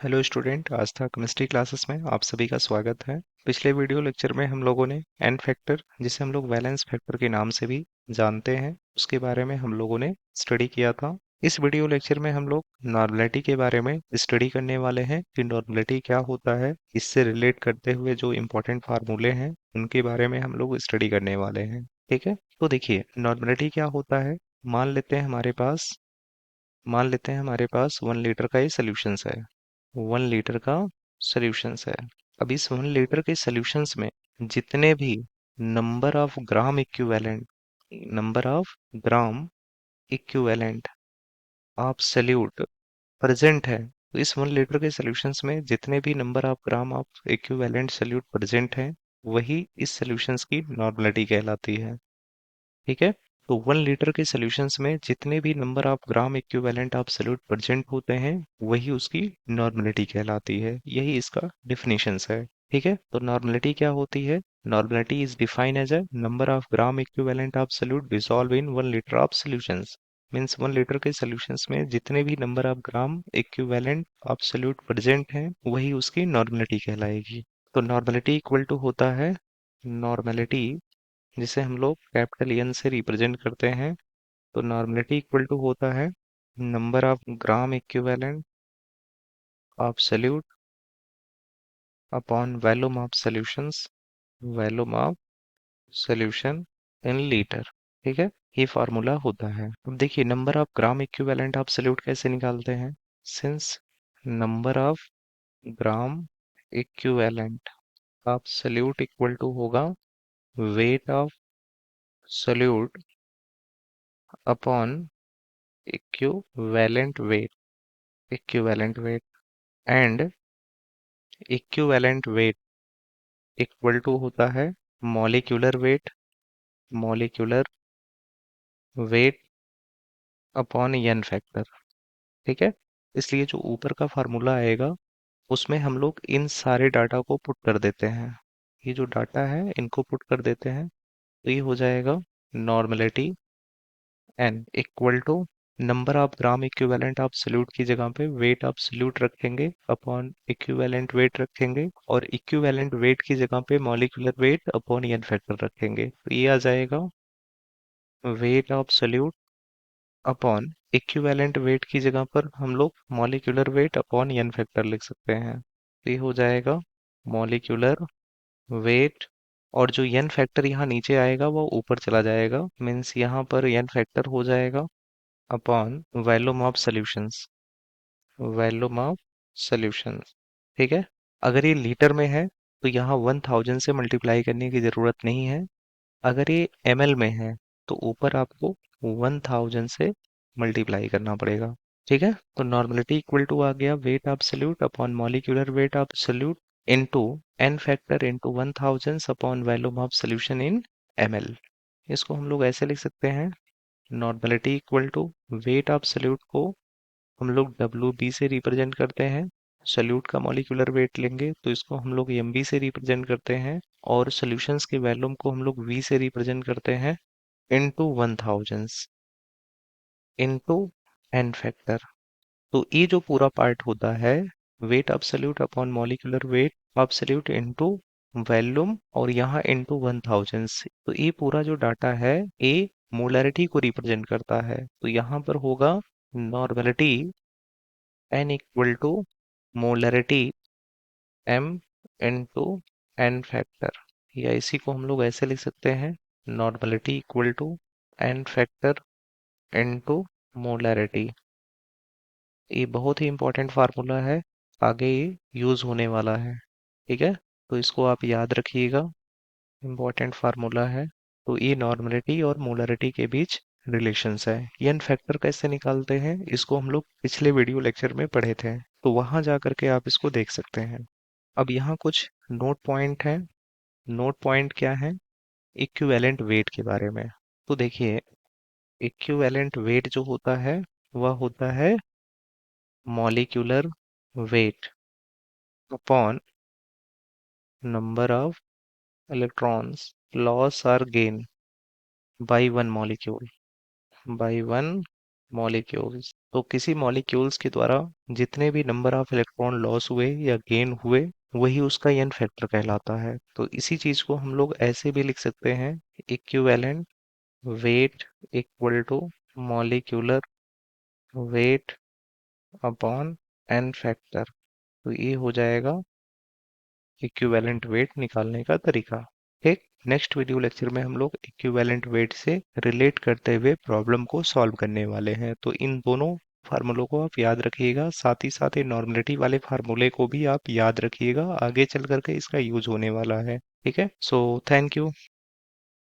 Hello student, आस्था chemistry classes में आप सभी का स्वागत है। पिछले वीडियो लेक्चर में हम लोगों ने एन फैक्टर, जिसे हम लोग वैलेंस फैक्टर के नाम से भी जानते हैं, उसके बारे में हम लोगों ने स्टडी किया था। इस वीडियो लेक्चर में हम लोग नॉर्मलिटी के बारे में स्टडी करने वाले हैं कि नॉर्मलिटी क्या होता है। इससे रिलेट करते हुए जो इम्पोर्टेंट फार्मूले हैं उनके बारे में हम लोग स्टडी करने वाले हैं। ठीक है, तो देखिए नॉर्मलिटी क्या होता है। मान लेते हैं हमारे पास 1 लीटर का ये सॉल्यूशंस है। 1 लीटर का सॉल्यूशंस है। अब इस 1 लीटर के सॉल्यूशंस में जितने भी number of gram equivalent number of gram equivalent of solute present है, तो इस 1 लीटर के सॉल्यूशंस में जितने भी number of gram of equivalent solute present है, वही इस सॉल्यूशंस की नॉर्मलिटी कहलाती है। ठीक है, तो 1 लीटर के सॉल्यूशंस में जितने भी number of gram equivalent of solute present होते हैं, वही उसकी नॉर्मलिटी कहलाती है। यही इसका डिफिनेशंस है। ठीक है, तो नॉर्मलिटी क्या होती है? Normality is defined as a number of gram equivalent of solute dissolve in 1 litre of solutions. Means 1 litre के सॉल्यूशंस में जितने भी number of gram equivalent of solute present हैं, वही उसकी नॉर्मलिटी कहलाएगी। तो नॉर्मलिटी इक्वल टू होता है नॉर्मलिटी, जिसे हम लोग कैपिटल एन से रिप्रेजेंट करते हैं। तो नॉर्मलिटी इक्वल टू होता है number of gram equivalent of solute upon volume of solutions, volume of solution in litre. ठीक है, ये फार्मूला होता है। अब देखिए number of gram equivalent of solute कैसे निकालते हैं। Since number of gram equivalent of solute equal to होगा weight of solute upon equivalent weight, equivalent weight and equivalent weight equal to होता है molecular weight, molecular weight upon N factor. ठीक है, इसलिए जो ऊपर का फार्मूला आएगा उसमें हम लोग इन सारे डाटा को पुट कर देते हैं। ये जो डाटा है इनको पुट कर देते हैं, तो ये हो जाएगा normality N equal to number of gram equivalent of solute की जगह पे वेट ऑफ सॉल्यूट रखेंगे अपॉन इक्विवेलेंट वेट रखेंगे, और इक्विवेलेंट वेट की जगह पे molecular weight upon N factor रखेंगे, तो ये आ जाएगा weight of solute upon equivalent weight की जगह पर हम लोग molecular weight upon N factor लिख सकते हैं। तो ये हो जाएगा मॉलिक्यूलर वेट, और जो एन फैक्टर यहाँ नीचे आएगा वो ऊपर चला जाएगा, मीन्स यहाँ पर एन फैक्टर हो जाएगा upon volume of solutions, volume of solutions. ठीक है, अगर ये लीटर में है तो यहाँ 1000 से मल्टीप्लाई करने की ज़रूरत नहीं है। अगर ये ml में है तो ऊपर आपको 1000 से मल्टीप्लाई करना पड़ेगा। ठीक है, तो नॉर्मलिटी इक्वल टू आ गया weight absolute upon molecular weight absolute into n factor into 1000 upon volume of solution in ml। इसको हम लोग ऐसे लिख सकते हैं normality equal to weight absolute को हम लोग WB से रिप्रेजेंट करते हैं। सॉल्यूट का मॉलिक्यूलर वेट लेंगे तो इसको हम लोग MB से रिप्रेजेंट करते हैं, और सॉल्यूशंस के वॉल्यूम को हम लोग V से रिप्रेजेंट करते हैं इनटू 1000 इनटू n फैक्टर। तो ये जो पूरा पार्ट होता है weight absolute upon molecular weight absolute into volume और यहाँ इनटू 1000, तो ये पूरा जो डाटा है ये मोलरिटी को रिप्रेजेंट करता है। तो यहाँ पर होगा normality n equal to molarity m into n factor, या इसी को हम लोग ऐसे लिख सकते हैं normality equal to n factor into molarity. ये बहुत ही इंपॉर्टेंट फार्मूला है, आगे ये यूज होने वाला है। ठीक है, तो इसको आप याद रखिएगा, इंपॉर्टेंट फार्मूला है। तो ये नॉर्मलिटी और मोलरिटी के बीच रिलेशंस है। एन फैक्टर कैसे निकालते हैं इसको हम लोग पिछले वीडियो लेक्चर में पढ़े थे, तो वहां जा करके आप इसको देख सकते हैं। अब यहाँ कुछ नोट पॉइंट है। नोट पॉइंट क्या है? इक्विवेलेंट वेट के बारे में। तो देखिए इक्विवेलेंट वेट जो होता है वह होता है molecular weight upon number of electrons loss or gain by one molecule, by one molecules. तो किसी मॉलिक्यूल्स के द्वारा जितने भी नंबर ऑफ इलेक्ट्रॉन लॉस हुए या गेन हुए, वही उसका एन फैक्टर कहलाता है। तो इसी चीज को हम लोग ऐसे भी लिख सकते हैं, equivalent weight equal to molecular weight upon N factor. तो ये हो जाएगा इक्विवेलेंट वेट निकालने का तरीका। ठीक, नेक्स्ट वीडियो लेक्चर में हम लोग इक्विवेलेंट वेट से रिलेट करते हुए प्रॉब्लम को सॉल्व करने वाले हैं। तो इन दोनों फार्मूलों को आप याद रखिएगा, साथ ही साथ ये नॉर्मलिटी वाले फार्मूले को भी आप याद रखिएगा, आगे चल करके इसका यूज होने वाला है। ठीक है, सो थैंक यू।